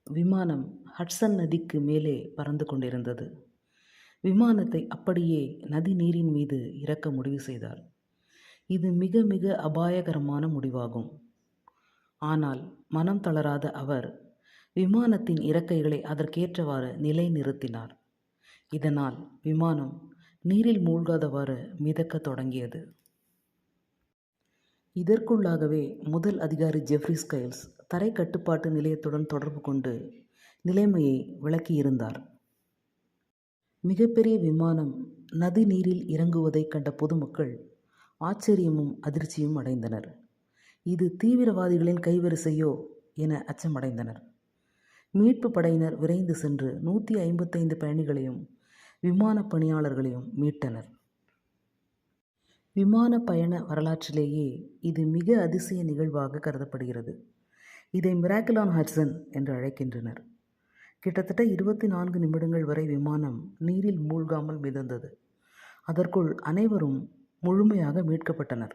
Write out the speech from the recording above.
விமானம் ஹட்சன் நதிக்கு மேலே பறந்து கொண்டிருந்தது. விமானத்தை அப்படியே நதி நீரின் மீது இறக்க முடிவு செய்தார். இது மிக மிக அபாயகரமான முடிவாகும். ஆனால் மனம் தளராத அவர் விமானத்தின் இறக்கைகளை அதற்கேற்றவாறு நிலைநிறுத்தினார். இதனால் விமானம் நீரில் மூழ்காதவாறு மிதக்கத் தொடங்கியது. இதற்குள்ளாகவே முதல் அதிகாரி ஜெஃப்ரி ஸ்கைல்ஸ் தரை கட்டுப்பாட்டு நிலையத்துடன் தொடர்பு கொண்டு நிலைமையை விளக்கியிருந்தார். மிகப்பெரிய விமானம் நதி நீரில் இறங்குவதைக் கண்ட பொதுமக்கள் ஆச்சரியமும் அதிர்ச்சியும் அடைந்தனர். இது தீவிரவாதிகளின் கைவரிசையோ என அச்சமடைந்தனர். மீட்பு படையினர் விரைந்து சென்று 155 பயணிகளையும் விமான பணியாளர்களையும் மீட்டனர். விமான பயண வரலாற்றிலேயே இது மிக அதிசய நிகழ்வாக கருதப்படுகிறது. இதை மிராக்கிள் ஆன் ஹட்சன் என்று அழைக்கின்றனர். கிட்டத்தட்ட 24 நிமிடங்கள் வரை விமானம் நீரில் மூழ்காமல் மிதந்தது. அதற்குள் அனைவரும் முழுமையாக மீட்கப்பட்டனர்.